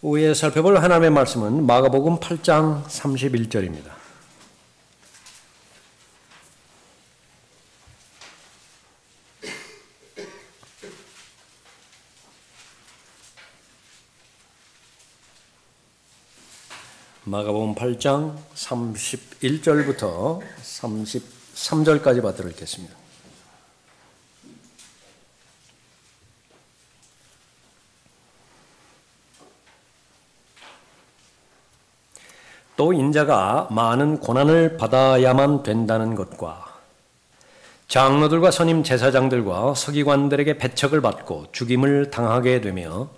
후에 살펴볼 하나님의 말씀은 마가복음 8장 31절입니다. 마가복음 8장 31절부터 33절까지 받들어 읽겠습니다. 또 인자가 많은 고난을 받아야만 된다는 것과 장로들과 선임 제사장들과 서기관들에게 배척을 받고 죽임을 당하게 되며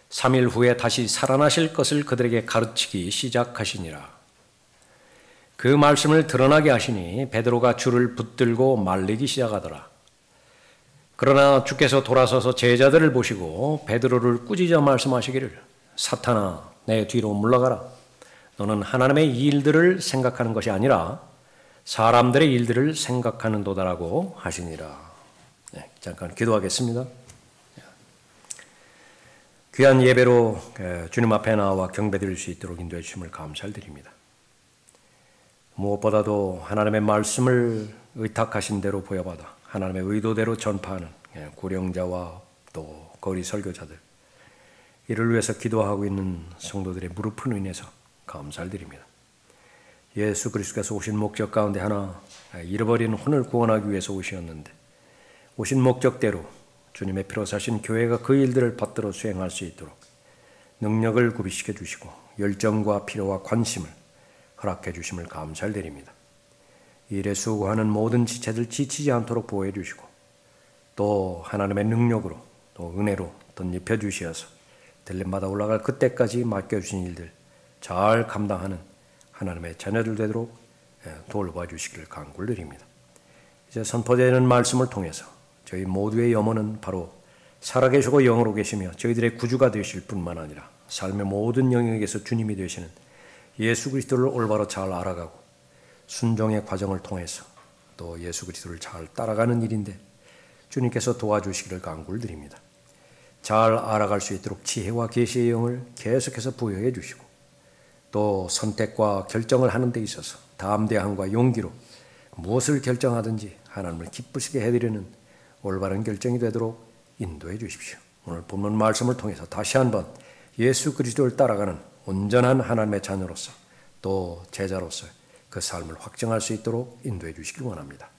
3일 후에 다시 살아나실 것을 그들에게 가르치기 시작하시니라. 그 말씀을 드러나게 하시니 베드로가 줄을 붙들고 말리기 시작하더라. 그러나 주께서 돌아서서 제자들을 보시고 베드로를 꾸짖어 말씀하시기를 사탄아 내 뒤로 물러가라. 너는 하나님의 일들을 생각하는 것이 아니라 사람들의 일들을 생각하는도다라고 하시니라. 잠깐 기도하겠습니다. 귀한 예배로 주님 앞에 나와 경배드릴 수 있도록 인도해 주심을 감사드립니다. 무엇보다도 하나님의 말씀을 의탁하신 대로 보여받아 하나님의 의도대로 전파하는 고령자와 또 거리 설교자들, 이를 위해서 기도하고 있는 성도들의 무릎을 인해서 감사드립니다. 예수 그리스도께서 오신 목적 가운데 하나, 잃어버린 혼을 구원하기 위해서 오셨는데 오신 목적대로 주님의 피로 사신 교회가 그 일들을 받들어 수행할 수 있도록 능력을 구비시켜 주시고 열정과 필요와 관심을 허락해 주심을 감사드립니다. 일에 수고하는 모든 지체들 지치지 않도록 보호해 주시고 또 하나님의 능력으로 또 은혜로 덧입혀 주시어서 들림마다 올라갈 그때까지 맡겨주신 일들 잘 감당하는 하나님의 자녀들 되도록 돌봐주시기를 간구를 드립니다. 이제 선포되는 말씀을 통해서 저희 모두의 염원은 바로 살아계시고 영으로 계시며 저희들의 구주가 되실 뿐만 아니라 삶의 모든 영역에서 주님이 되시는 예수 그리스도를 올바로 잘 알아가고 순종의 과정을 통해서 또 예수 그리스도를 잘 따라가는 일인데 주님께서 도와주시기를 간구를 드립니다. 잘 알아갈 수 있도록 지혜와 계시의 영을 계속해서 부여해 주시고 또 선택과 결정을 하는 데 있어서 담대함과 용기로 무엇을 결정하든지 하나님을 기쁘시게 해드리는 올바른 결정이 되도록 인도해 주십시오. 오늘 본문 말씀을 통해서 다시 한번 예수 그리스도를 따라가는 온전한 하나님의 자녀로서 또 제자로서 그 삶을 확정할 수 있도록 인도해 주시길 원합니다.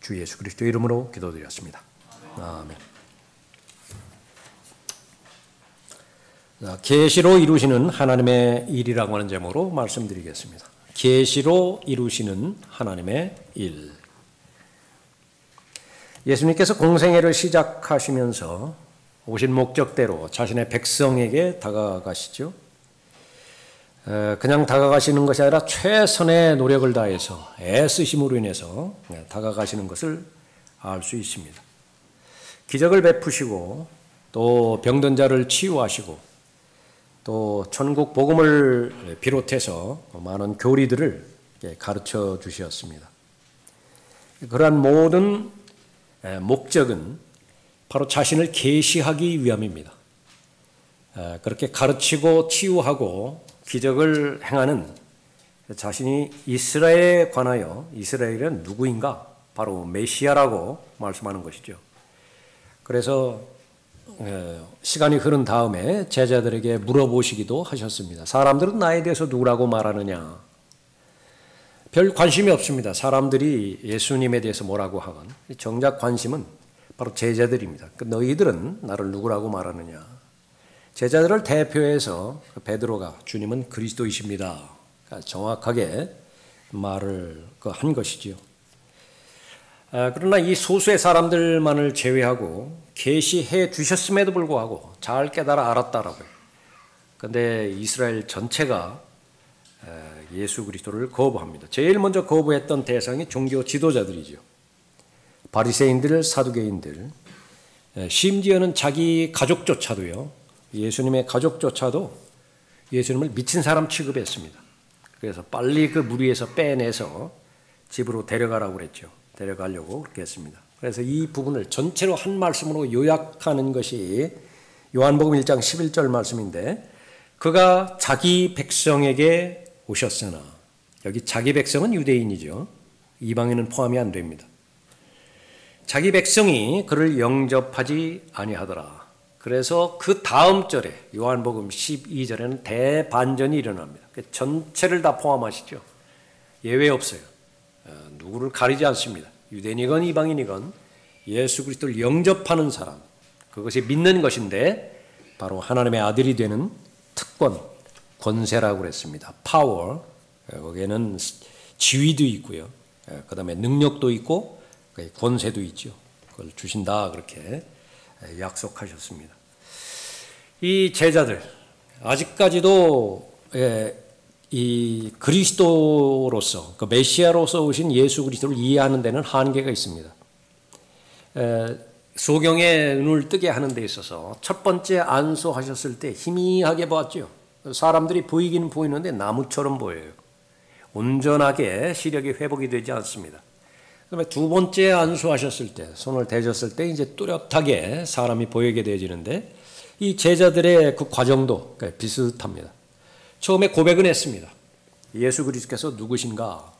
주 예수 그리스도의 이름으로 기도드렸습니다. 아멘. 계시로 이루시는 하나님의 일이라고 하는 제목으로 말씀드리겠습니다. 계시로 이루시는 하나님의 일. 예수님께서 공생애를 시작하시면서 오신 목적대로 자신의 백성에게 다가가시죠. 그냥 다가가시는 것이 아니라 최선의 노력을 다해서 애쓰심으로 인해서 다가가시는 것을 알 수 있습니다. 기적을 베푸시고 또 병든 자를 치유하시고 또 천국 복음을 비롯해서 많은 교리들을 가르쳐 주셨습니다. 그러한 모든 목적은 바로 자신을 계시하기 위함입니다. 그렇게 가르치고 치유하고 기적을 행하는 자신이 이스라엘에 관하여 이스라엘은 누구인가? 바로 메시아라고 말씀하는 것이죠. 그래서 시간이 흐른 다음에 제자들에게 물어보시기도 하셨습니다. 사람들은 나에 대해서 누구라고 말하느냐? 별 관심이 없습니다. 사람들이 예수님에 대해서 뭐라고 하건 정작 관심은 바로 제자들입니다. 너희들은 나를 누구라고 말하느냐? 제자들을 대표해서 베드로가 주님은 그리스도이십니다. 정확하게 말을 한 것이지요. 그러나 이 소수의 사람들만을 제외하고 계시해 주셨음에도 불구하고 잘 깨달아 알았다라고요. 그런데 이스라엘 전체가 예수 그리스도를 거부합니다. 제일 먼저 거부했던 대상이 종교 지도자들이죠. 바리새인들, 사두개인들, 심지어는 자기 가족조차도요. 예수님의 가족조차도 예수님을 미친 사람 취급했습니다. 그래서 빨리 그 무리에서 빼내서 집으로 데려가라고 그랬죠. 데려가려고 그렇게 했습니다. 그래서 이 부분을 전체로 한 말씀으로 요약하는 것이 요한복음 1장 11절 말씀인데 그가 자기 백성에게 오셨으나, 여기 자기 백성은 유대인이죠. 이방인은 포함이 안 됩니다. 자기 백성이 그를 영접하지 아니하더라. 그래서 그 다음 절에 요한복음 12절에는 대반전이 일어납니다. 전체를 다 포함하시죠. 예외 없어요. 누구를 가리지 않습니다. 유대인이건 이방인이건 예수 그리스도를 영접하는 사람, 그것이 믿는 것인데 바로 하나님의 아들이 되는 특권, 권세라고 그랬습니다. 파워, 거기에는 지위도 있고요. 그 다음에 능력도 있고 권세도 있죠. 그걸 주신다 그렇게 약속하셨습니다. 이 제자들 아직까지도 이 그리스도로서, 그 메시아로서 오신 예수 그리스도를 이해하는 데는 한계가 있습니다. 소경의 눈을 뜨게 하는 데 있어서 첫 번째 안수하셨을 때 희미하게 보았죠. 사람들이 보이기는 보이는데 나무처럼 보여요. 온전하게 시력이 회복이 되지 않습니다. 그다음에 두 번째 안수하셨을 때, 손을 대셨을 때 이제 뚜렷하게 사람이 보이게 되어지는데, 이 제자들의 그 과정도 비슷합니다. 처음에 고백은 했습니다. 예수 그리스도께서 누구신가?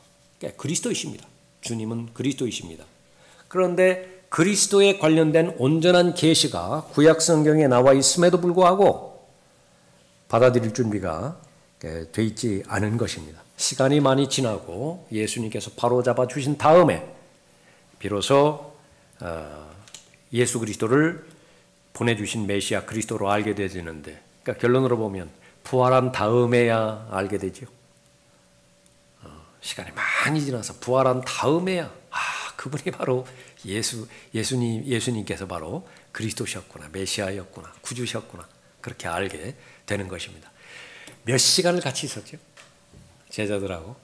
그리스도이십니다. 주님은 그리스도이십니다. 그런데 그리스도에 관련된 온전한 계시가 구약 성경에 나와 있음에도 불구하고 받아들일 준비가 돼 있지 않은 것입니다. 시간이 많이 지나고 예수님께서 바로잡아 주신 다음에 비로소 예수 그리스도를 보내주신 메시아 그리스도로 알게 되지는데, 그러니까 결론으로 보면 부활한 다음에야 알게 되죠. 시간이 많이 지나서 부활한 다음에야 그분이 바로 예수님께서 바로 그리스도셨구나, 메시아였구나, 구주셨구나, 그렇게 알게 되는 것입니다. 몇 시간을 같이 있었죠, 제자들하고.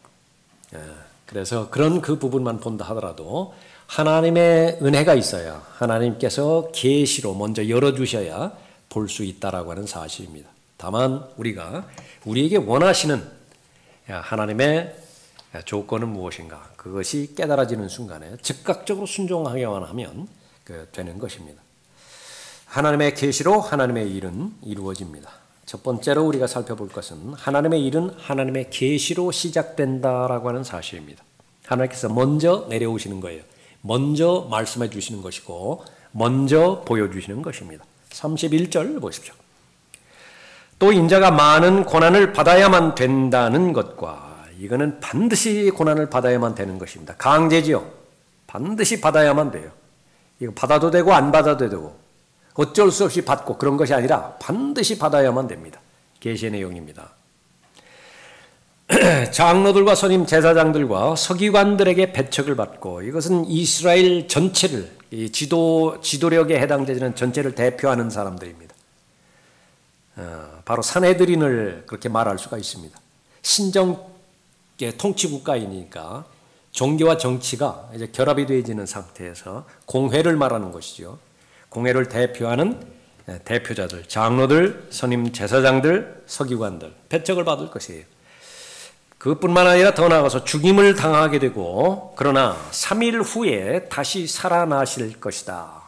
그래서 그런 그 부분만 본다 하더라도 하나님의 은혜가 있어야, 하나님께서 계시로 먼저 열어주셔야 볼 수 있다라고 하는 사실입니다. 다만 우리에게 원하시는 하나님의 조건은 무엇인가, 그것이 깨달아지는 순간에 즉각적으로 순종하기만 하면 되는 것입니다. 하나님의 계시로 하나님의 일은 이루어집니다. 첫 번째로 우리가 살펴볼 것은 하나님의 일은 하나님의 계시로 시작된다라고 하는 사실입니다. 하나님께서 먼저 내려오시는 거예요. 먼저 말씀해 주시는 것이고 먼저 보여주시는 것입니다. 31절 보십시오. 또 인자가 많은 고난을 받아야만 된다는 것과, 이거는 반드시 고난을 받아야만 되는 것입니다. 강제지요. 반드시 받아야만 돼요. 이거 받아도 되고 안 받아도 되고 어쩔 수 없이 받고 그런 것이 아니라 반드시 받아야만 됩니다. 계시의 내용입니다. 장로들과 선임 제사장들과 서기관들에게 배척을 받고, 이것은 이스라엘 전체를, 지도력에 해당되는 전체를 대표하는 사람들입니다. 바로 산헤드린을 그렇게 말할 수가 있습니다. 신정 통치국가이니까 종교와 정치가 이제 결합이 되어지는 상태에서 공회를 말하는 것이죠. 공회를 대표하는 대표자들, 장로들, 선임 제사장들, 서기관들, 배척을 받을 것이에요. 그것뿐만 아니라 더 나아가서 죽임을 당하게 되고, 그러나 3일 후에 다시 살아나실 것이다.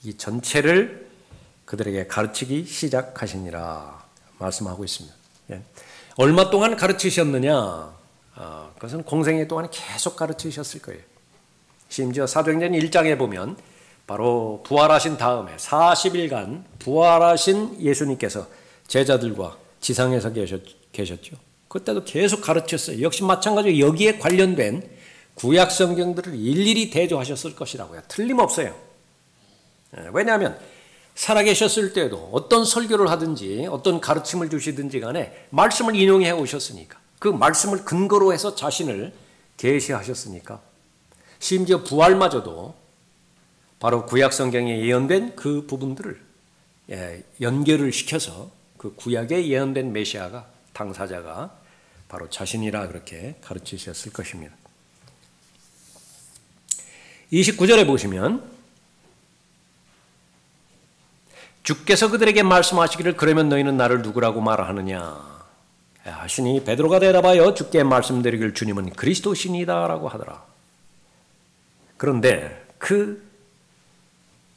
이 전체를 그들에게 가르치기 시작하시니라 말씀하고 있습니다. 얼마 동안 가르치셨느냐? 그것은 공생애 동안 계속 가르치셨을 거예요. 심지어 사도행전 1장에 보면 바로 부활하신 다음에 40일간 부활하신 예수님께서 제자들과 지상에서 계셨죠. 그때도 계속 가르쳤어요. 역시 마찬가지로 여기에 관련된 구약 성경들을 일일이 대조하셨을 것이라고요. 틀림없어요. 왜냐하면 살아계셨을 때도 어떤 설교를 하든지 어떤 가르침을 주시든지 간에 말씀을 인용해 오셨으니까, 그 말씀을 근거로 해서 자신을 계시하셨으니까, 심지어 부활마저도 바로 구약 성경에 예언된 그 부분들을 연결을 시켜서 그 구약에 예언된 메시아가, 당사자가 바로 자신이라 그렇게 가르치셨을 것입니다. 29절에 보시면 주께서 그들에게 말씀하시기를 그러면 너희는 나를 누구라고 말하느냐 하시니 베드로가 대답하여 주께 말씀드리길 주님은 그리스도시니다라고 하더라. 그런데 그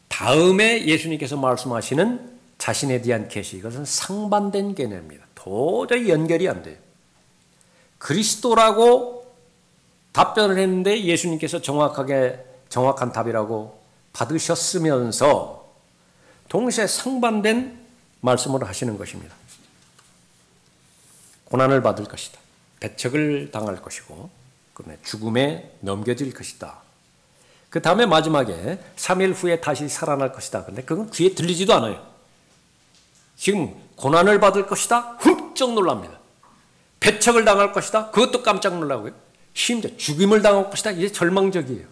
다음에 예수님께서 말씀하시는 자신에 대한 계시, 이것은 상반된 개념입니다. 도저히 연결이 안 돼요. 그리스도라고 답변을 했는데 예수님께서 정확한 답이라고 받으셨으면서 동시에 상반된 말씀을 하시는 것입니다. 고난을 받을 것이다. 배척을 당할 것이고 그다음에 죽음에 넘겨질 것이다. 그 다음에 마지막에 3일 후에 다시 살아날 것이다. 근데 그건 귀에 들리지도 않아요. 지금 고난을 받을 것이다. 훌쩍 놀랍니다. 배척을 당할 것이다. 그것도 깜짝 놀라고요. 심지어 죽임을 당할 것이다. 이게 절망적이에요.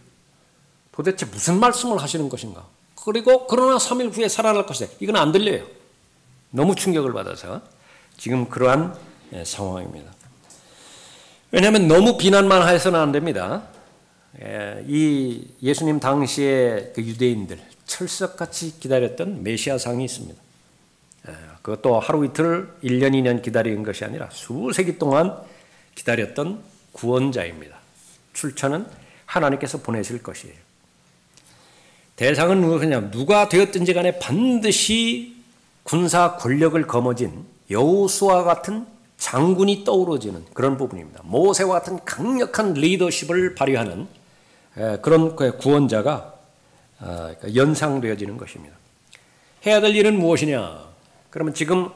도대체 무슨 말씀을 하시는 것인가? 그리고 그러나 3일 후에 살아날 것이다. 이건 안 들려요. 너무 충격을 받아서 지금 그러한 상황입니다. 왜냐하면 너무 비난만 해서는 안 됩니다. 이 예수님 당시에 그 유대인들 철석같이 기다렸던 메시아상이 있습니다. 그것도 하루 이틀 1년 2년 기다린 것이 아니라 수세기 동안 기다렸던 구원자입니다. 출처는 하나님께서 보내실 것이에요. 대상은 누구냐? 누가 되었든지 간에 반드시 군사 권력을 거머쥔 여호수아와 같은 장군이 떠오르지는 그런 부분입니다. 모세와 같은 강력한 리더십을 발휘하는 그런 구원자가 연상되어지는 것입니다. 해야 될 일은 무엇이냐? 그러면 지금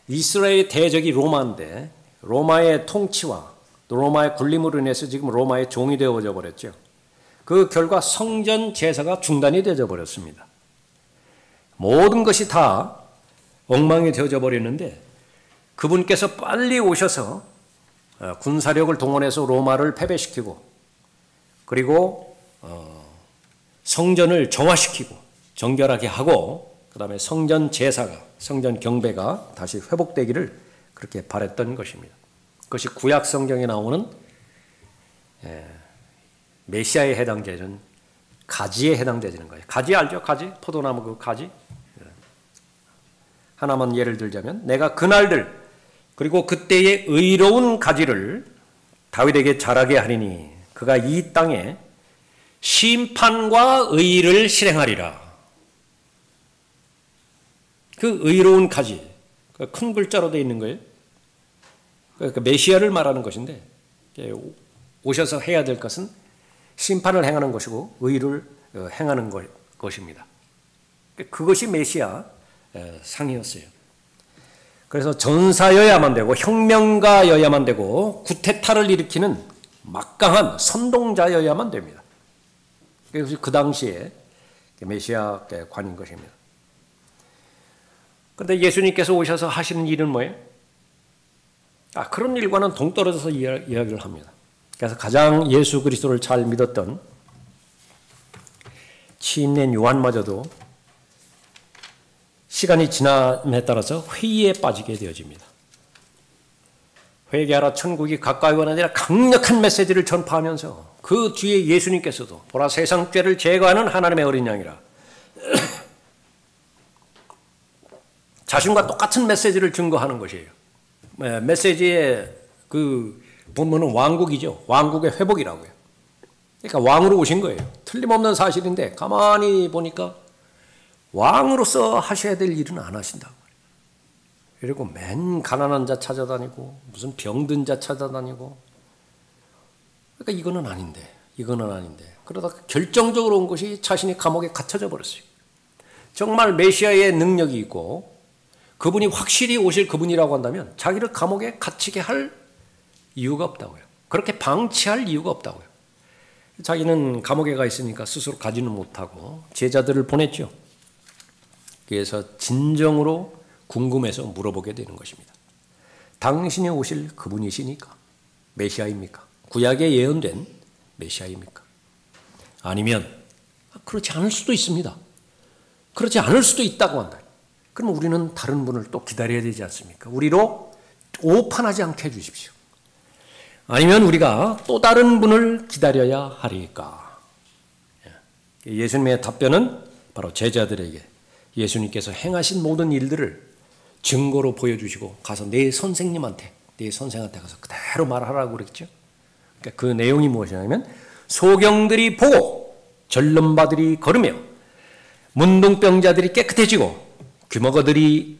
이스라엘의 대적이 로마인데 로마의 통치와 또 로마의 군림으로 인해서 지금 로마의 종이 되어져 버렸죠. 그 결과 성전 제사가 중단이 되어져 버렸습니다. 모든 것이 다 엉망이 되어져 버렸는데 그분께서 빨리 오셔서 군사력을 동원해서 로마를 패배시키고 그리고 성전을 정화시키고 정결하게 하고 그 다음에 성전 제사가 성전 경배가 다시 회복되기를 그렇게 바랬던 것입니다. 그것이 구약 성경에 나오는 메시아에 해당되는 가지에 해당되는 거예요. 가지 알죠? 가지? 포도나무 그 가지? 하나만 예를 들자면 내가 그날들 그리고 그때의 의로운 가지를 다윗에게 자라게 하리니 그가 이 땅에 심판과 의를 실행하리라. 그 의로운 가지, 큰 글자로 되어 있는 거예요. 그러니까 메시아를 말하는 것인데 오셔서 해야 될 것은 심판을 행하는 것이고 의를 행하는 것입니다. 그것이 메시아 상이었어요. 그래서 전사여야만 되고 혁명가여야만 되고 구테타를 일으키는 막강한 선동자여야만 됩니다. 그것이 그 당시에 메시아 관인 것입니다. 그런데 예수님께서 오셔서 하시는 일은 뭐예요? 그런 일과는 동떨어져서 이야기를 합니다. 그래서 가장 예수 그리스도를 잘 믿었던 치인낸 요한마저도 시간이 지남에 따라서 회의에 빠지게 되어집니다. 회개하라 천국이 가까이 오는 아니라 강력한 메시지를 전파하면서 그 뒤에 예수님께서도 보라 세상 죄를 제거하는 하나님의 어린 양이라 자신과 똑같은 메시지를 증거하는 것이에요. 메시지의 그 본문은 왕국이죠. 왕국의 회복이라고요. 그러니까 왕으로 오신 거예요. 틀림없는 사실인데 가만히 보니까 왕으로서 하셔야 될 일은 안 하신다고. 그리고 맨 가난한 자 찾아다니고 무슨 병든 자 찾아다니고 그러니까 이거는 아닌데 그러다가 결정적으로 온 것이 자신이 감옥에 갇혀져 버렸어요. 정말 메시아의 능력이 있고 그분이 확실히 오실 그분이라고 한다면 자기를 감옥에 갇히게 할 이유가 없다고요. 그렇게 방치할 이유가 없다고요. 자기는 감옥에 가 있으니까 스스로 가지는 못하고 제자들을 보냈죠. 그래서 진정으로 궁금해서 물어보게 되는 것입니다. 당신이 오실 그분이시니까 메시아입니까? 구약에 예언된 메시아입니까? 아니면 그렇지 않을 수도 있습니다. 그렇지 않을 수도 있다고 한다. 그럼 우리는 다른 분을 또 기다려야 되지 않습니까? 우리로 오판하지 않게 해주십시오. 아니면 우리가 또 다른 분을 기다려야 하리까? 예수님의 답변은 바로 제자들에게 예수님께서 행하신 모든 일들을 증거로 보여주시고 가서 내 선생한테 가서 그대로 말하라고 그랬죠. 그러니까 그 내용이 무엇이냐면 소경들이 보고 전름바들이 걸으며 문둥병자들이 깨끗해지고 귀머거리들이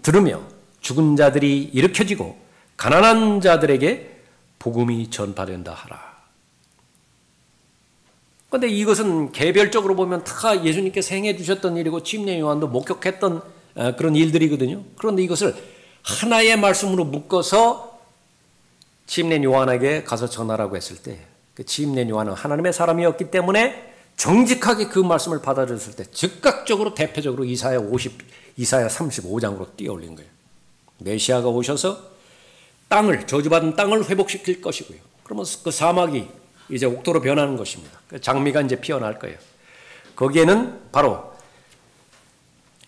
들으며 죽은 자들이 일으켜지고 가난한 자들에게 복음이 전파된다 하라. 그런데 이것은 개별적으로 보면 다 예수님께서 행해 주셨던 일이고 침례 요한도 목격했던 그런 일들이거든요. 그런데 이것을 하나의 말씀으로 묶어서 침례 요한에게 가서 전하라고 했을 때 그 침례 요한은 하나님의 사람이었기 때문에 정직하게 그 말씀을 받아들였을 때 즉각적으로 대표적으로 이사야 35장으로 뛰어올린 거예요. 메시아가 오셔서 저주받은 땅을 회복시킬 것이고요. 그러면 그 사막이 이제 옥토로 변하는 것입니다. 장미가 이제 피어날 거예요. 거기에는 바로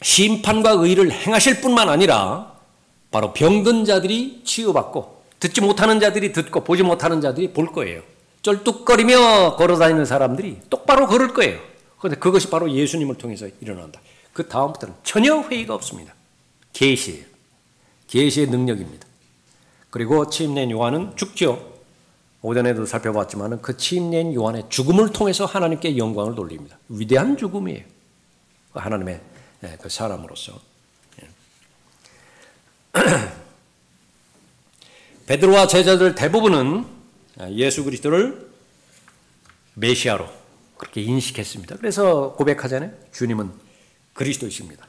심판과 의를 행하실 뿐만 아니라 바로 병든 자들이 치유받고 듣지 못하는 자들이 듣고 보지 못하는 자들이 볼 거예요. 쩔뚝거리며 걸어다니는 사람들이 똑바로 걸을 거예요. 그런데 그것이 바로 예수님을 통해서 일어난다. 그 다음부터는 전혀 회의가 없습니다. 계시예요. 계시의 능력입니다. 그리고 침례 요한은 죽죠. 오전에도 살펴봤지만 그 침례 요한의 죽음을 통해서 하나님께 영광을 돌립니다. 위대한 죽음이에요. 하나님의 그 사람으로서. 베드로와 제자들 대부분은 예수 그리스도를 메시아로 그렇게 인식했습니다. 그래서 고백하잖아요. 주님은 그리스도이십니다.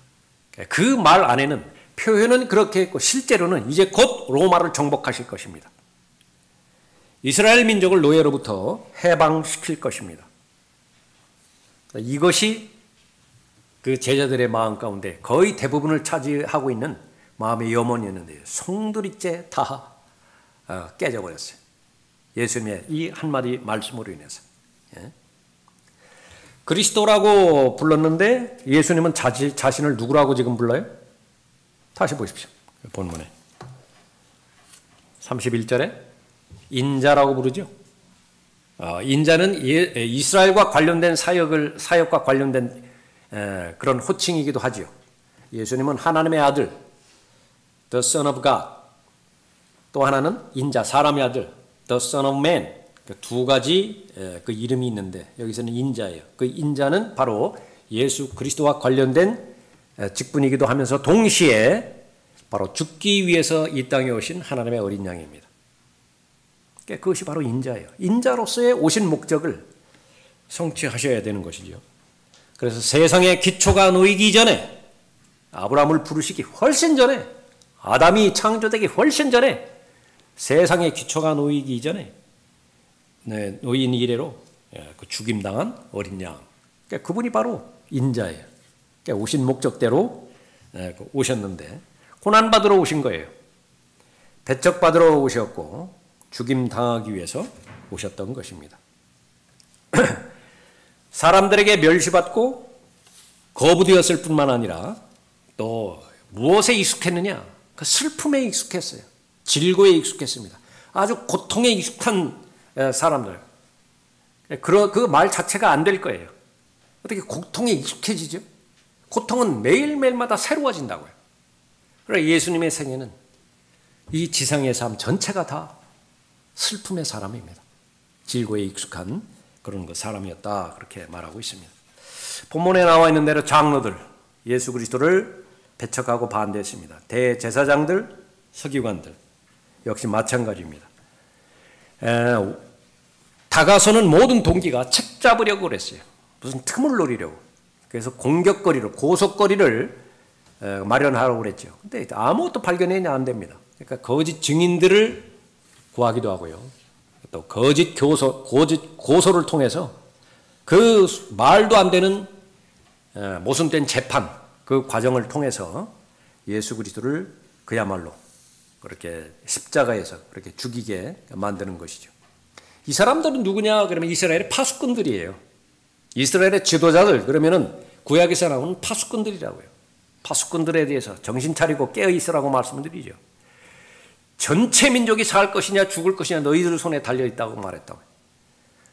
그 말 안에는 표현은 그렇게 했고 실제로는 이제 곧 로마를 정복하실 것입니다. 이스라엘 민족을 노예로부터 해방시킬 것입니다. 이것이 그 제자들의 마음 가운데 거의 대부분을 차지하고 있는 마음의 염원이었는데요. 송두리째 다 깨져버렸어요. 예수님의 이 한마디 말씀으로 인해서. 그리스도라고 불렀는데 예수님은 자신을 누구라고 지금 불러요? 다시 보십시오. 본문에 31절에 인자라고 부르죠. 인자는 이스라엘과 관련된 사역과 관련된 그런 호칭이기도 하죠. 예수님은 하나님의 아들, the Son of God. 또 하나는 인자, 사람의 아들, the Son of Man. 그 두 가지 그 이름이 있는데 여기서는 인자예요. 그 인자는 바로 예수 그리스도와 관련된 직분이기도 하면서 동시에 바로 죽기 위해서 이 땅에 오신 하나님의 어린 양입니다. 그것이 바로 인자예요. 인자로서의 오신 목적을 성취하셔야 되는 것이죠. 그래서 세상의 기초가 놓이기 전에 아브라함을 부르시기 훨씬 전에 아담이 창조되기 훨씬 전에 세상의 기초가 놓이기 전에 노인 이래로 그 죽임당한 어린 양. 그분이 바로 인자예요. 오신 목적대로 오셨는데 고난받으러 오신 거예요. 배척받으러 오셨고 죽임당하기 위해서 오셨던 것입니다. 사람들에게 멸시받고 거부되었을 뿐만 아니라 또 무엇에 익숙했느냐? 그 슬픔에 익숙했어요. 질고에 익숙했습니다. 아주 고통에 익숙한 사람들. 그 말 자체가 안 될 거예요. 어떻게 고통에 익숙해지죠? 고통은 매일매일마다 새로워진다고요. 그래서 예수님의 생애는 이 지상의 삶 전체가 다 슬픔의 사람입니다. 질고에 익숙한 그런 사람이었다. 그렇게 말하고 있습니다. 본문에 나와 있는 대로 장로들, 예수 그리스도를 배척하고 반대했습니다. 대제사장들, 서기관들 역시 마찬가지입니다. 다가서는 모든 동기가 책 잡으려고 그랬어요. 무슨 틈을 노리려고. 그래서 공격거리를, 고속거리를 마련하라고 그랬죠. 근데 아무것도 발견이 안 됩니다. 그러니까 거짓 증인들을 구하기도 하고요. 또 거짓 고소를 통해서 그 말도 안 되는 모순된 재판, 그 과정을 통해서 예수 그리스도를 그야말로 그렇게 십자가에서 그렇게 죽이게 만드는 것이죠. 이 사람들은 누구냐? 그러면 이스라엘의 파수꾼들이에요. 이스라엘의 지도자들, 그러면은 구약에서 나오는 파수꾼들이라고요. 파수꾼들에 대해서 정신 차리고 깨어 있으라고 말씀을 드리죠. 전체 민족이 살 것이냐 죽을 것이냐 너희들 손에 달려 있다고 말했다고요.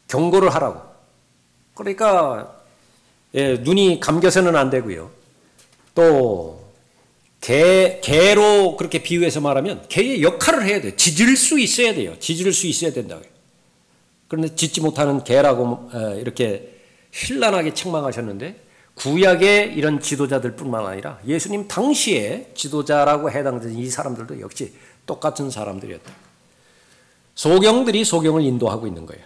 경고를 하라고. 그러니까 눈이 감겨서는 안 되고요. 또 개로 그렇게 비유해서 말하면 개의 역할을 해야 돼요. 짖을 수 있어야 돼요. 짖을 수 있어야 된다고요. 그런데 짖지 못하는 개라고 이렇게 신랄하게 책망하셨는데 구약의 이런 지도자들뿐만 아니라 예수님 당시에 지도자라고 해당되는 이 사람들도 역시 똑같은 사람들이었다. 소경들이 소경을 인도하고 있는 거예요.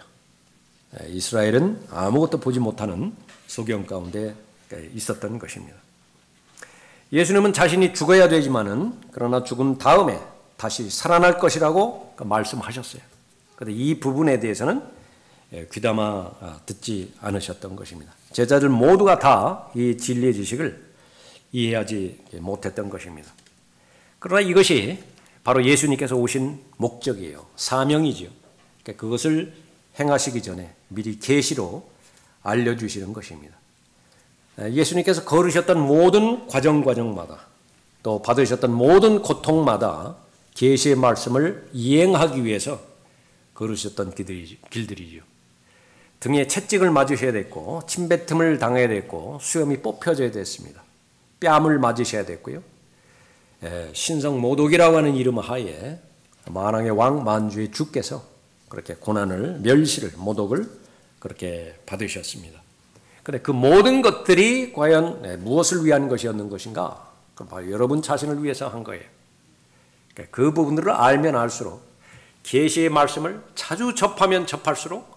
이스라엘은 아무것도 보지 못하는 소경 가운데 있었던 것입니다. 예수님은 자신이 죽어야 되지만은 그러나 죽은 다음에 다시 살아날 것이라고 말씀하셨어요. 그런데 이 부분에 대해서는 귀담아 듣지 않으셨던 것입니다. 제자들 모두가 다 이 진리의 지식을 이해하지 못했던 것입니다. 그러나 이것이 바로 예수님께서 오신 목적이에요. 사명이죠. 그것을 행하시기 전에 미리 계시로 알려주시는 것입니다. 예수님께서 걸으셨던 모든 과정마다 또 받으셨던 모든 고통마다 계시의 말씀을 이행하기 위해서 걸으셨던 길들이죠. 등에 채찍을 맞으셔야 됐고 침뱉음을 당해야 됐고 수염이 뽑혀져야 됐습니다. 뺨을 맞으셔야 됐고요. 신성 모독이라고 하는 이름 하에 만왕의 왕 만주의 주께서 그렇게 고난을 멸시를 모독을 그렇게 받으셨습니다. 그런데 그 모든 것들이 과연 무엇을 위한 것이었는 것인가? 그럼 바로 여러분 자신을 위해서 한 거예요. 그 부분들을 알면 알수록 계시의 말씀을 자주 접하면 접할수록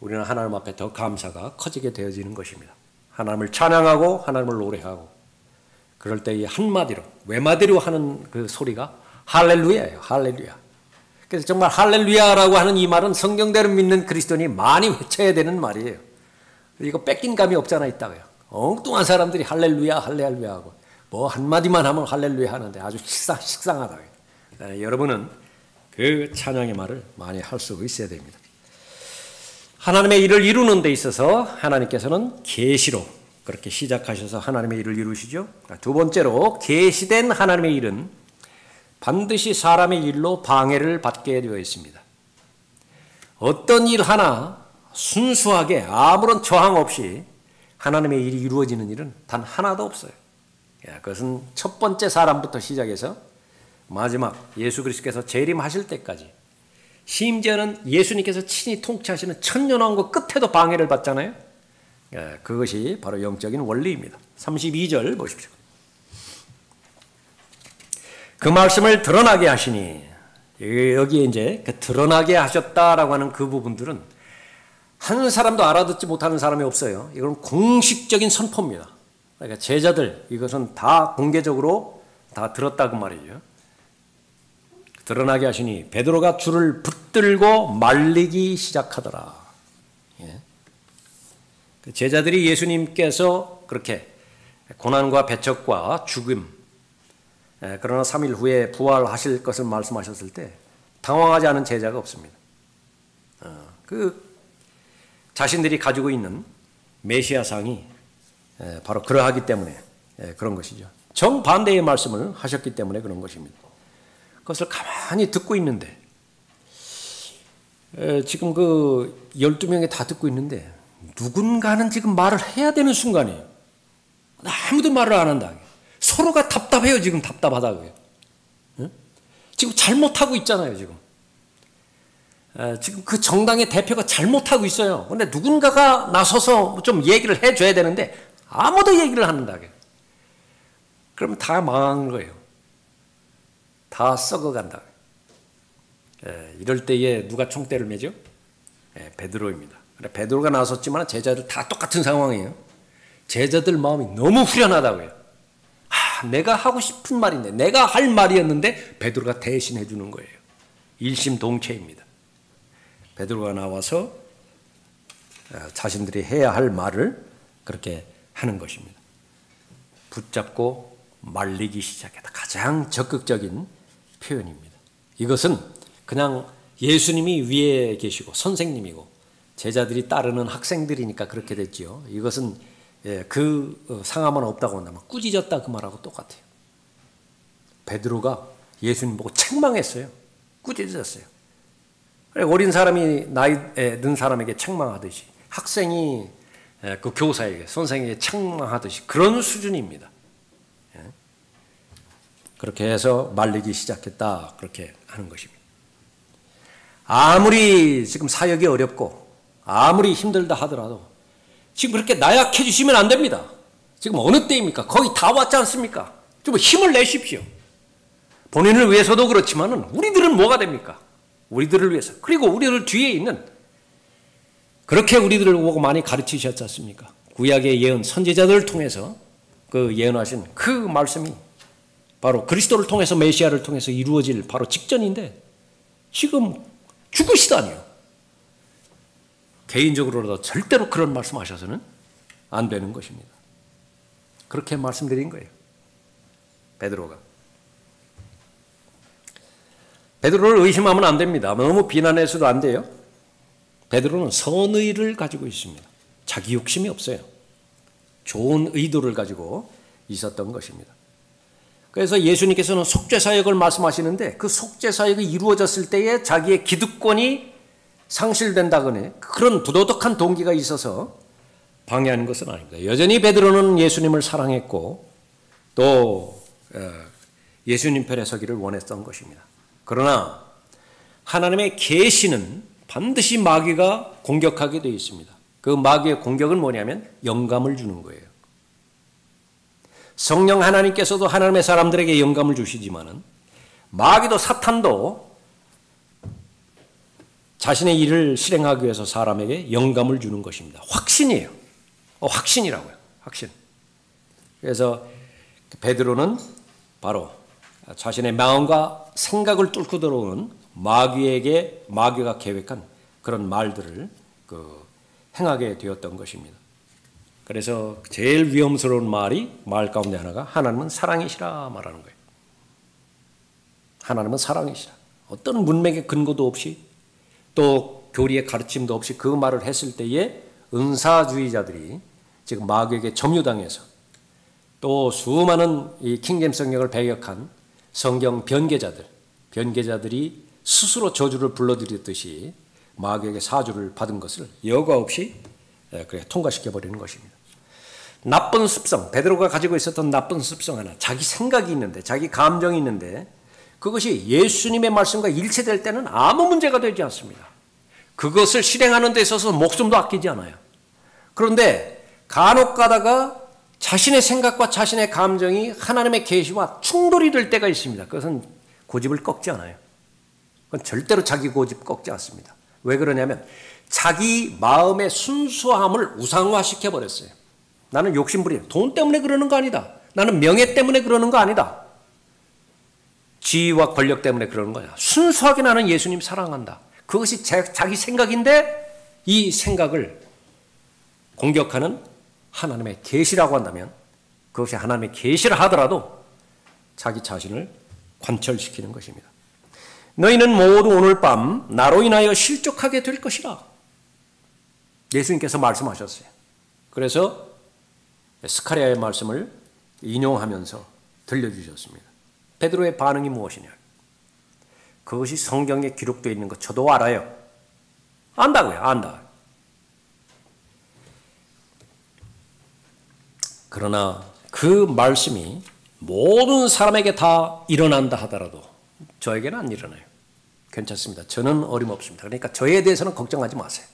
우리는 하나님 앞에 더 감사가 커지게 되어지는 것입니다. 하나님을 찬양하고 하나님을 노래하고 그럴 때 이 한마디로 외마디로 하는 그 소리가 할렐루야예요. 할렐루야. 그래서 정말 할렐루야라고 하는 이 말은 성경대로 믿는 그리스도인이 많이 외쳐야 되는 말이에요. 이거 뺏긴 감이 없잖아 있다고요. 엉뚱한 사람들이 할렐루야 할렐루야 하고 뭐 한마디만 하면 할렐루야 하는데 아주 식상하다고요. 여러분은 그 찬양의 말을 많이 할 수 있어야 됩니다. 하나님의 일을 이루는 데 있어서 하나님께서는 계시로 그렇게 시작하셔서 하나님의 일을 이루시죠. 두 번째로 계시된 하나님의 일은 반드시 사람의 일로 방해를 받게 되어 있습니다. 어떤 일 하나 순수하게 아무런 저항 없이 하나님의 일이 이루어지는 일은 단 하나도 없어요. 그것은 첫 번째 사람부터 시작해서 마지막 예수 그리스도께서 재림하실 때까지 심지어는 예수님께서 친히 통치하시는 천년왕국 끝에도 방해를 받잖아요. 그것이 바로 영적인 원리입니다. 32절 보십시오. 그 말씀을 드러나게 하시니 여기에 이제 그 드러나게 하셨다라고 하는 그 부분들은 한 사람도 알아듣지 못하는 사람이 없어요. 이건 공식적인 선포입니다. 그러니까 제자들 이것은 다 공개적으로 다 들었다고 말이죠. 드러나게 하시니 베드로가 줄을 붙들고 말리기 시작하더라. 제자들이 예수님께서 그렇게 고난과 배척과 죽음 그러나 3일 후에 부활하실 것을 말씀하셨을 때 당황하지 않은 제자가 없습니다. 그 자신들이 가지고 있는 메시아상이 바로 그러하기 때문에 그런 것이죠. 정반대의 말씀을 하셨기 때문에 그런 것입니다. 그것을 가만히 듣고 있는데 지금 그 12명이 다 듣고 있는데 누군가는 지금 말을 해야 되는 순간이에요. 아무도 말을 안 한다. 서로가 답답해요. 지금 답답하다고요. 지금 잘못하고 있잖아요. 지금 그 정당의 대표가 잘못하고 있어요. 그런데 누군가가 나서서 좀 얘기를 해줘야 되는데 아무도 얘기를 안 한다. 그러면 다 망한 거예요. 다 썩어간다. 이럴 때에 누가 총대를 매죠? 베드로입니다. 베드로가 나섰지만 제자들 다 똑같은 상황이에요. 제자들 마음이 너무 후련하다고요. 내가 하고 싶은 말인데 내가 할 말이었는데 베드로가 대신해 주는 거예요. 일심동체입니다. 베드로가 나와서 자신들이 해야 할 말을 그렇게 하는 것입니다. 붙잡고 말리기 시작했다. 가장 적극적인 표현입니다. 이것은 그냥 예수님이 위에 계시고 선생님이고 제자들이 따르는 학생들이니까 그렇게 됐지요. 이것은 그 상함은 없다고 한다면 꾸짖었다 그 말하고 똑같아요. 베드로가 예수님 보고 책망했어요. 꾸짖었어요. 어린 사람이 나이 든 사람에게 책망하듯이 학생이 그 교사에게 선생에게 책망하듯이 그런 수준입니다. 그렇게 해서 말리기 시작했다 그렇게 하는 것입니다. 아무리 지금 사역이 어렵고 아무리 힘들다 하더라도 지금 그렇게 나약해지시면 안 됩니다. 지금 어느 때입니까? 거의 다 왔지 않습니까? 좀 힘을 내십시오. 본인을 위해서도 그렇지만은 우리들은 뭐가 됩니까? 우리들을 위해서. 그리고 우리들 뒤에 있는 그렇게 우리들을 보고 많이 가르치셨지 않습니까? 구약의 예언 선지자들을 통해서 그 예언하신 그 말씀이 바로 그리스도를 통해서 메시아를 통해서 이루어질 바로 직전인데 지금 죽으시다니요. 개인적으로라도 절대로 그런 말씀하셔서는 안 되는 것입니다. 그렇게 말씀드린 거예요. 베드로가. 베드로를 의심하면 안 됩니다. 너무 비난해서도 안 돼요. 베드로는 선의를 가지고 있습니다. 자기 욕심이 없어요. 좋은 의도를 가지고 있었던 것입니다. 그래서 예수님께서는 속죄사역을 말씀하시는데 그 속죄사역이 이루어졌을 때에 자기의 기득권이 상실된다거나 그런 부도덕한 동기가 있어서 방해하는 것은 아닙니다. 여전히 베드로는 예수님을 사랑했고 또 예수님 편에 서기를 원했던 것입니다. 그러나 하나님의 계시는 반드시 마귀가 공격하게 되어 있습니다. 그 마귀의 공격은 뭐냐면 영감을 주는 거예요. 성령 하나님께서도 하나님의 사람들에게 영감을 주시지만은 마귀도 사탄도 자신의 일을 실행하기 위해서 사람에게 영감을 주는 것입니다. 확신이에요. 확신이라고요. 확신. 그래서 베드로는 바로 자신의 마음과 생각을 뚫고 들어오는 마귀가 계획한 그런 말들을 행하게 되었던 것입니다. 그래서 제일 위험스러운 말 가운데 하나가 하나님은 사랑이시라 말하는 거예요. 하나님은 사랑이시라. 어떤 문맥의 근거도 없이 또 교리의 가르침도 없이 그 말을 했을 때에 은사주의자들이 지금 마귀에게 점유당해서 또 수많은 이 킹제임스 성경을 배역한 성경 변개자들이 스스로 저주를 불러들였듯이 마귀에게 사주를 받은 것을 여과 없이 통과시켜버리는 것입니다. 나쁜 습성, 베드로가 가지고 있었던 나쁜 습성 하나, 자기 생각이 있는데, 자기 감정이 있는데 그것이 예수님의 말씀과 일치될 때는 아무 문제가 되지 않습니다. 그것을 실행하는 데 있어서 목숨도 아끼지 않아요. 그런데 간혹 가다가 자신의 생각과 자신의 감정이 하나님의 계시와 충돌이 될 때가 있습니다. 그것은 고집을 꺾지 않아요. 그건 절대로 자기 고집 꺾지 않습니다. 왜 그러냐면 자기 마음의 순수함을 우상화시켜버렸어요. 나는 욕심부리는 돈 때문에 그러는 거 아니다. 나는 명예 때문에 그러는 거 아니다. 지위와 권력 때문에 그러는 거야. 순수하게 나는 예수님 사랑한다. 그것이 자기 생각인데 이 생각을 공격하는 하나님의 계시라고 한다면 그것이 하나님의 계시라 하더라도 자기 자신을 관철시키는 것입니다. 너희는 모두 오늘 밤 나로 인하여 실족하게 될 것이라. 예수님께서 말씀하셨어요. 그래서 스가랴의 말씀을 인용하면서 들려주셨습니다. 베드로의 반응이 무엇이냐? 그것이 성경에 기록되어 있는 것 저도 알아요. 안다고요. 안다. 그러나 그 말씀이 모든 사람에게 다 일어난다 하더라도 저에게는 안 일어나요. 괜찮습니다. 저는 어림없습니다. 그러니까 저에 대해서는 걱정하지 마세요.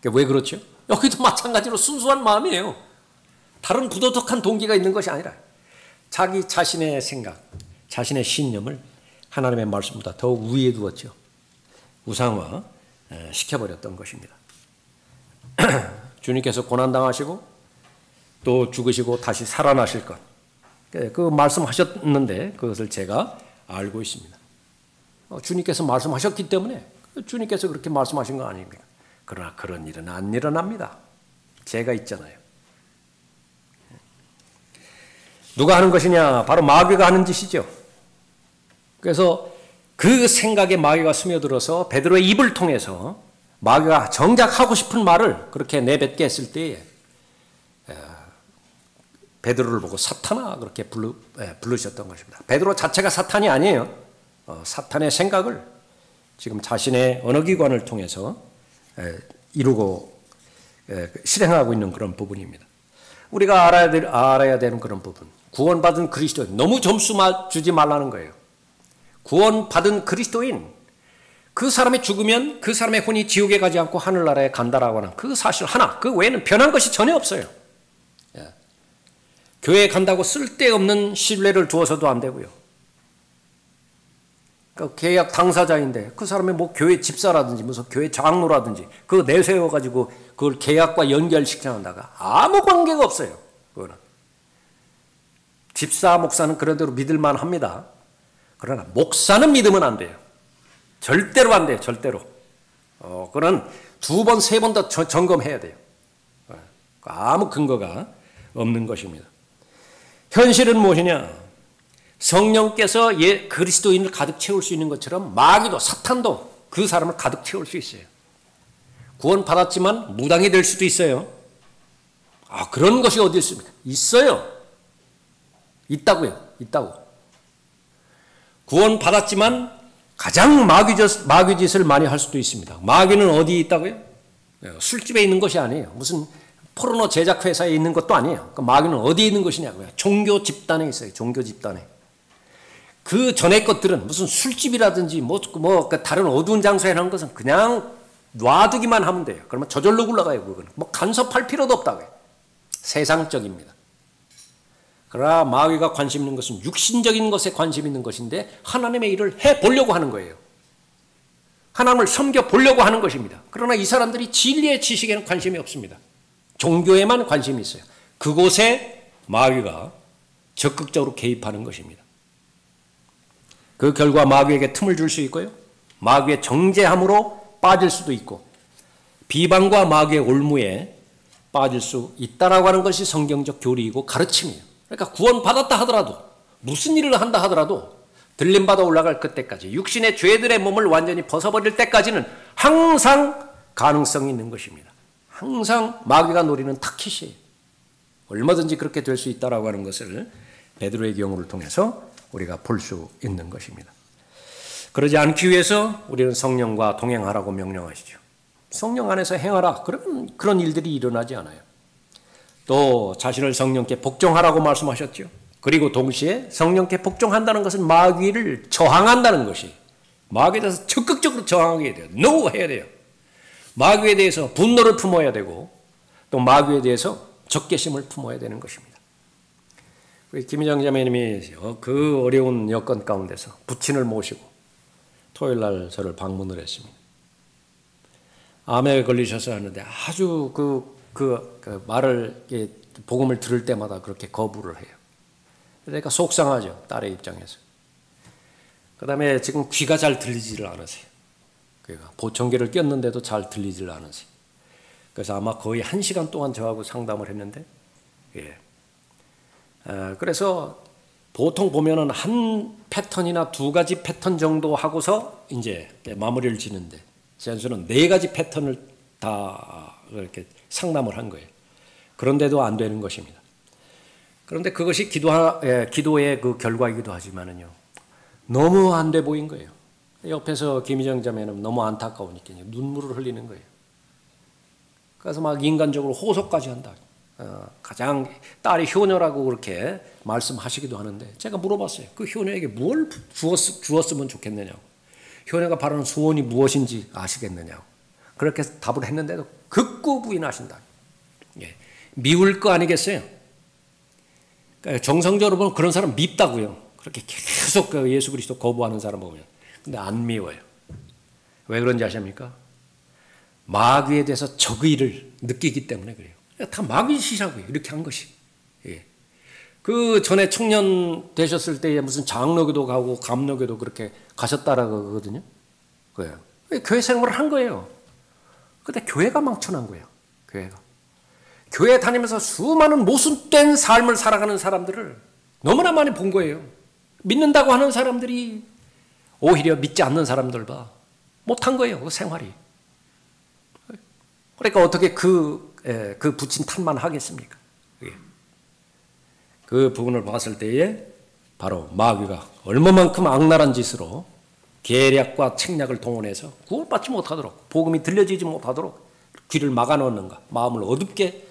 왜 그렇죠? 여기도 마찬가지로 순수한 마음이에요. 다른 부도덕한 동기가 있는 것이 아니라 자기 자신의 생각, 자신의 신념을 하나님의 말씀보다 더욱 위에 두었죠. 우상화 시켜버렸던 것입니다. 주님께서 고난당하시고 또 죽으시고 다시 살아나실 것. 그 말씀하셨는데 그것을 제가 알고 있습니다. 주님께서 말씀하셨기 때문에 주님께서 그렇게 말씀하신 거 아닙니까? 그러나 그런 일은 안 일어납니다. 제가 있잖아요. 누가 하는 것이냐? 바로 마귀가 하는 짓이죠. 그래서 그 생각에 마귀가 스며들어서 베드로의 입을 통해서 마귀가 정작 하고 싶은 말을 그렇게 내뱉게 했을 때에 베드로를 보고 사탄아 그렇게 부르셨던 것입니다. 베드로 자체가 사탄이 아니에요. 사탄의 생각을 지금 자신의 언어기관을 통해서 이루고 실행하고 있는 그런 부분입니다. 우리가 알아야 되는 그런 부분. 구원받은 그리스도인. 너무 점수 주지 말라는 거예요. 구원받은 그리스도인. 그 사람이 죽으면 그 사람의 혼이 지옥에 가지 않고 하늘나라에 간다라고 하는 그 사실 하나, 그 외에는 변한 것이 전혀 없어요. 예. 교회에 간다고 쓸데없는 신뢰를 두어서도 안 되고요. 그러니까 계약 당사자인데 그 사람이 뭐 교회 집사라든지 무슨 교회 장로라든지 그거 내세워가지고 그걸 계약과 연결시켜놓다가 아무 관계가 없어요. 그거는. 집사, 목사는 그런대로 믿을만 합니다. 그러나 목사는 믿으면 안 돼요. 절대로 안 돼요. 절대로. 그건 2번, 3번 더 점검해야 돼요. 아무 근거가 없는 것입니다. 현실은 무엇이냐? 성령께서 그리스도인을 가득 채울 수 있는 것처럼 마귀도 사탄도 그 사람을 가득 채울 수 있어요. 구원 받았지만 무당이 될 수도 있어요. 그런 것이 어디 있습니까? 있어요. 있다고요. 있다고. 구원 받았지만 가장 마귀짓을 많이 할 수도 있습니다. 마귀는 어디 있다고요? 술집에 있는 것이 아니에요. 무슨 포르노 제작회사에 있는 것도 아니에요. 마귀는 어디에 있는 것이냐고요? 종교 집단에 있어요. 종교 집단에. 그 전의 것들은 무슨 술집이라든지 다른 어두운 장소에 하는 것은 그냥 놔두기만 하면 돼요. 그러면 저절로 굴러가요. 그거는 간섭할 필요도 없다고요. 세상적입니다. 그러나 마귀가 관심 있는 것은 육신적인 것에 관심 있는 것인데 하나님의 일을 해보려고 하는 거예요. 하나님을 섬겨보려고 하는 것입니다. 그러나 이 사람들이 진리의 지식에는 관심이 없습니다. 종교에만 관심이 있어요. 그곳에 마귀가 적극적으로 개입하는 것입니다. 그 결과 마귀에게 틈을 줄 수 있고요. 마귀의 정죄함으로 빠질 수도 있고 비방과 마귀의 올무에 빠질 수 있다라고 하는 것이 성경적 교리이고 가르침이에요. 그러니까 구원받았다 하더라도 무슨 일을 한다 하더라도 들림받아 올라갈 그때까지 육신의 죄들의 몸을 완전히 벗어버릴 때까지는 항상 가능성이 있는 것입니다. 항상 마귀가 노리는 타깃이에요. 얼마든지 그렇게 될 수 있다라고 하는 것을 베드로의 경우를 통해서 우리가 볼 수 있는 것입니다. 그러지 않기 위해서 우리는 성령과 동행하라고 명령하시죠. 성령 안에서 행하라. 그러면 그런 일들이 일어나지 않아요. 또 자신을 성령께 복종하라고 말씀하셨죠. 그리고 동시에 성령께 복종한다는 것은 마귀를 저항한다는 것이 마귀에 대해서 적극적으로 저항하게 돼요. NO 해야 돼요. 마귀에 대해서 분노를 품어야 되고 또 마귀에 대해서 적개심을 품어야 되는 것입니다. 김희정 자매님이 그 어려운 여건 가운데서 부친을 모시고 토요일 날 저를 방문을 했습니다. 암에 걸리셔서 하는데 아주 말을 복음을 들을 때마다 그렇게 거부를 해요. 그러니까 속상하죠. 딸의 입장에서. 그 다음에 지금 귀가 잘 들리지를 않으세요. 그러니까 보청기를 꼈는데도 잘 들리지를 않으세요. 그래서 아마 거의 1시간 동안 저하고 상담을 했는데 그래서 보통 보면은 한 패턴이나 2가지 패턴 정도 하고서 이제 마무리를 짓는데 선수는 4가지 패턴을 다 이렇게 상담을 한 거예요. 그런데도 안 되는 것입니다. 그런데 그것이 기도의 그 결과이기도 하지만은요, 너무 안 돼 보인 거예요. 옆에서 김희정 자매는 너무 안타까우니까 눈물을 흘리는 거예요. 그래서 막 인간적으로 호소까지 한다. 가장 딸이 효녀라고 그렇게 말씀하시기도 하는데 제가 물어봤어요. 그 효녀에게 뭘 주었으면 좋겠느냐고. 효녀가 바라는 소원이 무엇인지 아시겠느냐고. 그렇게 답을 했는데도 극구 부인하신다. 미울 거 아니겠어요? 그러니까 정성적으로 보면 그런 사람 밉다고요. 그렇게 계속 예수 그리스도 거부하는 사람 보면. 근데 안 미워요. 왜 그런지 아십니까? 마귀에 대해서 적의를 느끼기 때문에 그래요. 다 마귀 짓이라고요. 이렇게 한 것이. 그 전에 청년 되셨을 때에 무슨 장로교도 가고 감로교도 그렇게 가셨다라고 하거든요. 그래요. 교회 생활을 한 거예요. 근데 교회가 망쳐난 거예요. 교회가. 교회 다니면서 수많은 모순된 삶을 살아가는 사람들을 너무나 많이 본 거예요. 믿는다고 하는 사람들이 오히려 믿지 않는 사람들과 못한 거예요. 그 생활이. 그러니까 어떻게 그 부친 탓만 하겠습니까? 그 부분을 봤을 때에 바로 마귀가 얼마만큼 악랄한 짓으로 계략과 책략을 동원해서 구원받지 못하도록, 복음이 들려지지 못하도록 귀를 막아놓는가, 마음을 어둡게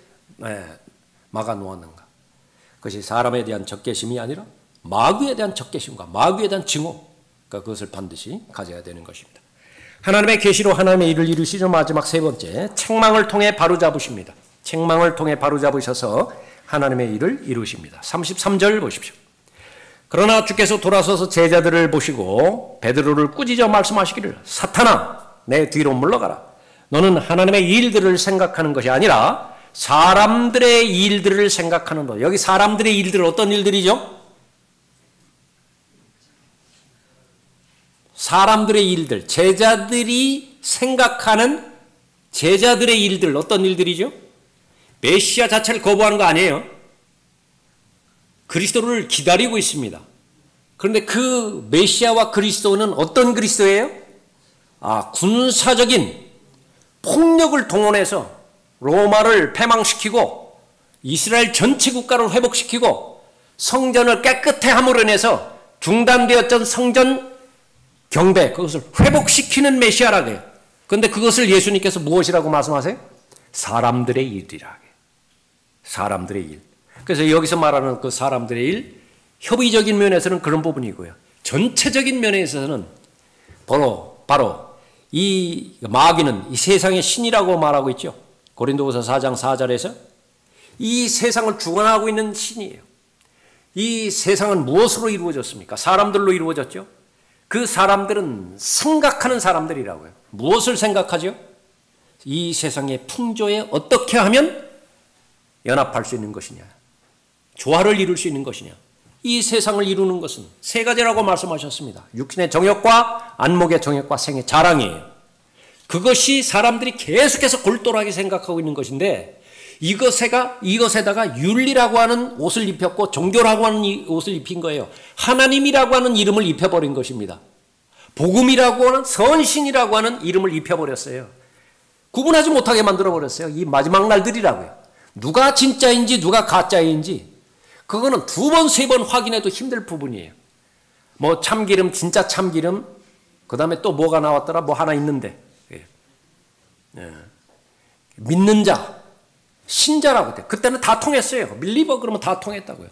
막아놓았는가. 그것이 사람에 대한 적개심이 아니라 마귀에 대한 적개심과 마귀에 대한 증오, 그러니까 그것을 반드시 가져야 되는 것입니다. 하나님의 계시로 하나님의 일을 이루시죠. 마지막 세 번째, 책망을 통해 바로잡으십니다. 책망을 통해 바로잡으셔서 하나님의 일을 이루십니다. 33절 보십시오. 그러나 주께서 돌아서서 제자들을 보시고 베드로를 꾸짖어 말씀하시기를, 사탄아, 내 뒤로 물러가라. 너는 하나님의 일들을 생각하는 것이 아니라 사람들의 일들을 생각하는 것. 여기 사람들의 일들 어떤 일들이죠? 사람들의 일들, 제자들이 생각하는 제자들의 일들 어떤 일들이죠? 메시아 자체를 거부하는 거 아니에요. 그리스도를 기다리고 있습니다. 그런데 그 메시아와 그리스도는 어떤 그리스도예요? 군사적인 폭력을 동원해서 로마를 패망시키고 이스라엘 전체 국가를 회복시키고 성전을 깨끗해 함으로 인해서 중단되었던 성전 경배, 그것을 회복시키는 메시아라고 해요. 그런데 그것을 예수님께서 무엇이라고 말씀하세요? 사람들의 일이라고 해요. 사람들의 일. 그래서 여기서 말하는 그 사람들의 일, 협의적인 면에서는 그런 부분이고요. 전체적인 면에 있어서는 바로 이 마귀는 이 세상의 신이라고 말하고 있죠. 고린도후서 4장 4절에서 이 세상을 주관하고 있는 신이에요. 이 세상은 무엇으로 이루어졌습니까? 사람들로 이루어졌죠. 그 사람들은 생각하는 사람들이라고요. 무엇을 생각하죠? 이 세상의 풍조에 어떻게 하면 연합할 수 있는 것이냐, 조화를 이룰 수 있는 것이냐. 이 세상을 이루는 것은 세 가지라고 말씀하셨습니다. 육신의 정욕과 안목의 정욕과 생의 자랑이에요. 그것이 사람들이 계속해서 골똘하게 생각하고 있는 것인데, 이것에다가 윤리라고 하는 옷을 입혔고 종교라고 하는 옷을 입힌 거예요. 하나님이라고 하는 이름을 입혀버린 것입니다. 복음이라고 하는, 선신이라고 하는 이름을 입혀버렸어요. 구분하지 못하게 만들어버렸어요. 이 마지막 날들이라고요. 누가 진짜인지 누가 가짜인지 그거는 두 번, 세 번 확인해도 힘들 부분이에요. 뭐 참기름, 진짜 참기름, 그 다음에 또 뭐가 나왔더라? 뭐 하나 있는데. 믿는 자, 신자라고 돼. 그때는 다 통했어요. 밀리버 그러면 다 통했다고요.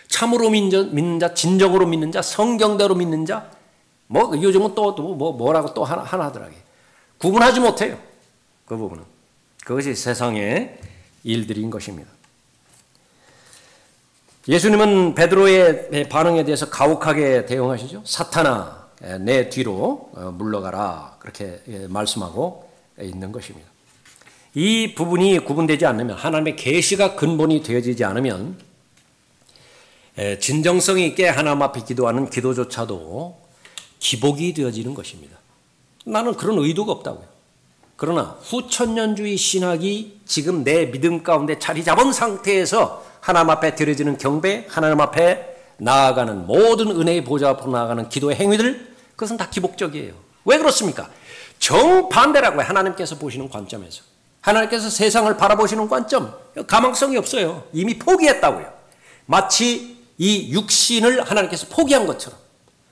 참으로 믿는 자, 진정으로 믿는 자, 성경대로 믿는 자, 뭐 요즘은 뭐라고 또 하나 하더라고요. 구분하지 못해요. 그 부분은. 그것이 세상의 일들인 것입니다. 예수님은 베드로의 반응에 대해서 가혹하게 대응하시죠. 사탄아, 내 뒤로 물러가라. 그렇게 말씀하고 있는 것입니다. 이 부분이 구분되지 않으면, 하나님의 계시가 근본이 되어지지 않으면 진정성이 있게 하나님 앞에 기도하는 기도조차도 기복이 되어지는 것입니다. 나는 그런 의도가 없다고요. 그러나 후천년주의 신학이 지금 내 믿음 가운데 자리 잡은 상태에서 하나님 앞에 드려지는 경배, 하나님 앞에 나아가는 모든 은혜의 보좌 앞으로 나아가는 기도의 행위들, 그것은 다 기복적이에요. 왜 그렇습니까? 정반대라고요. 하나님께서 보시는 관점에서. 하나님께서 세상을 바라보시는 관점, 가망성이 없어요. 이미 포기했다고요. 마치 이 육신을 하나님께서 포기한 것처럼.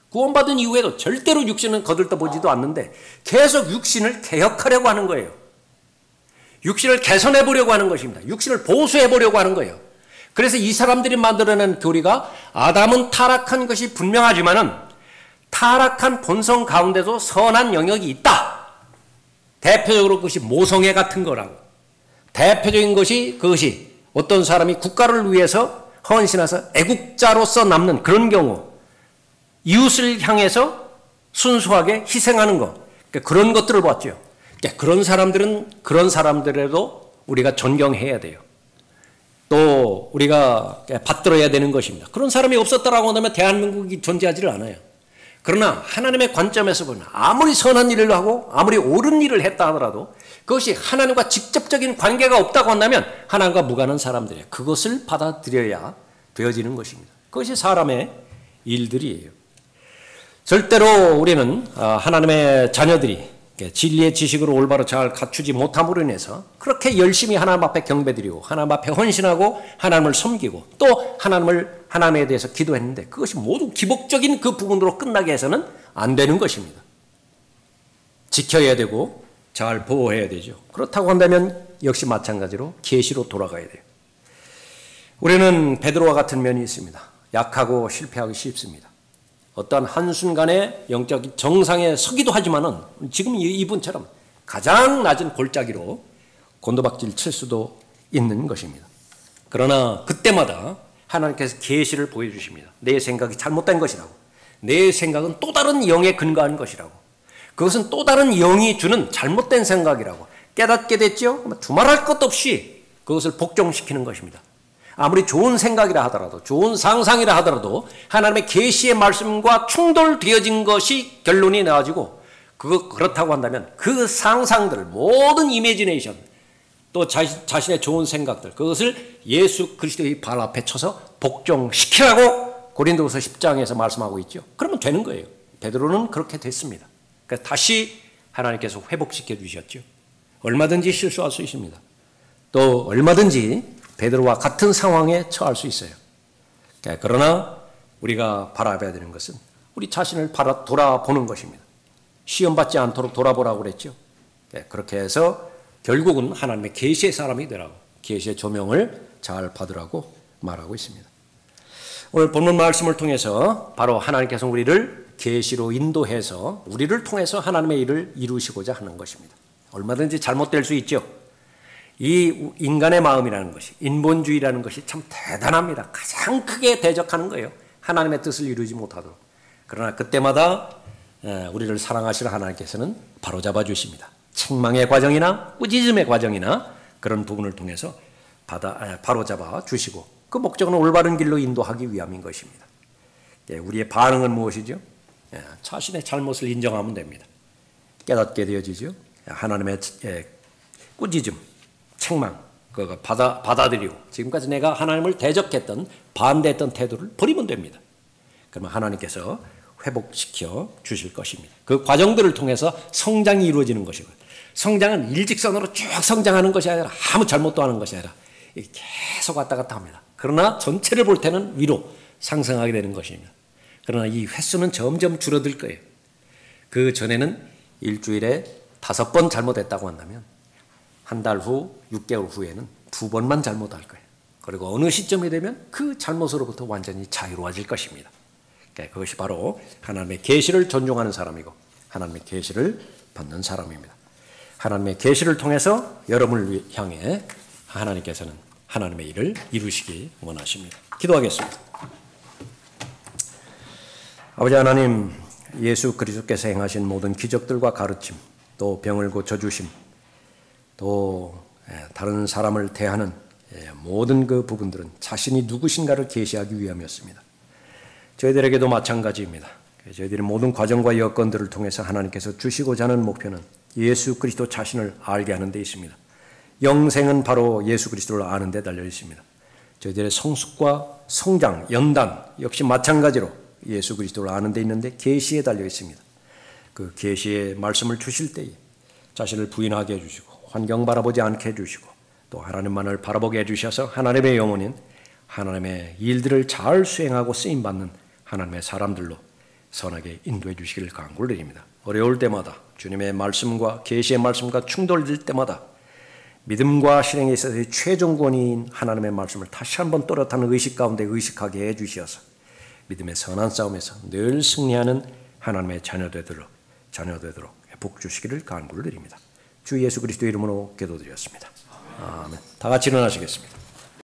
구원받은 이후에도 절대로 육신은 거들떠보지도 않는데 계속 육신을 개혁하려고 하는 거예요. 육신을 개선해 보려고 하는 것입니다. 육신을 보수해 보려고 하는 거예요. 그래서 이 사람들이 만들어낸 교리가, 아담은 타락한 것이 분명하지만은 타락한 본성 가운데도 선한 영역이 있다. 대표적으로 그것이 모성애 같은 거라고. 대표적인 것이 그것이 어떤 사람이 국가를 위해서 헌신해서 애국자로서 남는 그런 경우, 이웃을 향해서 순수하게 희생하는 것, 그런 것들을 봤죠. 그런 사람들은 그런 사람들에도 우리가 존경해야 돼요. 또 우리가 받들어야 되는 것입니다. 그런 사람이 없었다라고 한다면 대한민국이 존재하지를 않아요. 그러나 하나님의 관점에서 보면 아무리 선한 일을 하고 아무리 옳은 일을 했다 하더라도 그것이 하나님과 직접적인 관계가 없다고 한다면 하나님과 무관한 사람들이에요. 그것을 받아들여야 되어지는 것입니다. 그것이 사람의 일들이에요. 절대로 우리는 하나님의 자녀들이 진리의 지식으로 올바로 잘 갖추지 못함으로 인해서 그렇게 열심히 하나님 앞에 경배드리고 하나님 앞에 헌신하고 하나님을 섬기고 또 하나님에 대해서 기도했는데 그것이 모두 기복적인 그 부분으로 끝나게 해서는 안 되는 것입니다. 지켜야 되고 잘 보호해야 되죠. 그렇다고 한다면 역시 마찬가지로 계시로 돌아가야 돼요. 우리는 베드로와 같은 면이 있습니다. 약하고 실패하기 쉽습니다. 어떠한 한순간에 영적 정상에 서기도 하지만은 지금 이분처럼 가장 낮은 골짜기로 곤두박질 칠 수도 있는 것입니다. 그러나 그때마다 하나님께서 계시를 보여주십니다. 내 생각이 잘못된 것이라고. 내 생각은 또 다른 영에 근거한 것이라고. 그것은 또 다른 영이 주는 잘못된 생각이라고. 깨닫게 됐죠? 두말할 것도 없이 그것을 복종시키는 것입니다. 아무리 좋은 생각이라 하더라도, 좋은 상상이라 하더라도 하나님의 계시의 말씀과 충돌되어진 것이 결론이 나와지고 그렇다고 한다면 그 상상들, 모든 이미지네이션, 또 자신의 좋은 생각들, 그것을 예수 그리스도의 발 앞에 쳐서 복종시키라고 고린도후서 10장에서 말씀하고 있죠. 그러면 되는 거예요. 베드로는 그렇게 됐습니다. 그러니까 다시 하나님께서 회복시켜 주셨죠. 얼마든지 실수할 수 있습니다. 또 얼마든지 베드로와 같은 상황에 처할 수 있어요. 그러나 우리가 바라봐야 되는 것은 우리 자신을 돌아보는 것입니다. 시험받지 않도록 돌아보라고 그랬죠. 그렇게 해서 결국은 하나님의 계시의 사람이 되라고, 계시의 조명을 잘 받으라고 말하고 있습니다. 오늘 본문 말씀을 통해서 바로 하나님께서 우리를 계시로 인도해서 우리를 통해서 하나님의 일을 이루시고자 하는 것입니다. 얼마든지 잘못될 수 있죠. 이 인간의 마음이라는 것이, 인본주의라는 것이 참 대단합니다. 가장 크게 대적하는 거예요. 하나님의 뜻을 이루지 못하도록. 그러나 그때마다 우리를 사랑하시는 하나님께서는 바로잡아 주십니다. 책망의 과정이나 꾸짖음의 과정이나 그런 부분을 통해서 바로잡아 주시고, 그 목적은 올바른 길로 인도하기 위함인 것입니다. 우리의 반응은 무엇이죠? 자신의 잘못을 인정하면 됩니다. 깨닫게 되어지죠. 하나님의 꾸짖음, 책망, 그거 받아들이고 지금까지 내가 하나님을 대적했던, 반대했던 태도를 버리면 됩니다. 그러면 하나님께서 회복시켜 주실 것입니다. 그 과정들을 통해서 성장이 이루어지는 것이고요. 성장은 일직선으로 쭉 성장하는 것이 아니라, 아무 잘못도 하는 것이 아니라 계속 왔다 갔다 합니다. 그러나 전체를 볼 때는 위로 상승하게 되는 것입니다. 그러나 이 횟수는 점점 줄어들 거예요. 그 전에는 일주일에 5번 잘못했다고 한다면 한 달 후, 6개월 후에는 2번만 잘못할 거예요. 그리고 어느 시점이 되면 그 잘못으로부터 완전히 자유로워질 것입니다. 그것이 바로 하나님의 계시를 존중하는 사람이고 하나님의 계시를 받는 사람입니다. 하나님의 계시를 통해서 여러분을 향해 하나님께서는 하나님의 일을 이루시기 원하십니다. 기도하겠습니다. 아버지 하나님, 예수 그리스도께서 행하신 모든 기적들과 가르침, 또 병을 고쳐주심, 또 다른 사람을 대하는 모든 그 부분들은 자신이 누구신가를 계시하기 위함이었습니다. 저희들에게도 마찬가지입니다. 저희들의 모든 과정과 여건들을 통해서 하나님께서 주시고자 하는 목표는 예수 그리스도 자신을 알게 하는 데 있습니다. 영생은 바로 예수 그리스도를 아는 데 달려 있습니다. 저희들의 성숙과 성장, 연단 역시 마찬가지로 예수 그리스도를 아는 데 있는데 계시에 달려 있습니다. 그 계시의 말씀을 주실 때에 자신을 부인하게 해주시고 환경 바라보지 않게 해주시고 또 하나님만을 바라보게 해주셔서 하나님의 영혼인 하나님의 일들을 잘 수행하고 쓰임받는 하나님의 사람들로 선하게 인도해 주시기를 간구를 드립니다. 어려울 때마다 주님의 말씀과 계시의 말씀과 충돌될 때마다 믿음과 실행에 있어서의 최종권인 하나님의 말씀을 다시 한번 또렷한 의식 가운데 의식하게 해주시어서 믿음의 선한 싸움에서 늘 승리하는 하나님의 자녀되도록 복 주시기를 간구를 드립니다. 주 예수 그리스도 이름으로 기도드렸습니다. 아멘. 다 같이 일어나시겠습니다.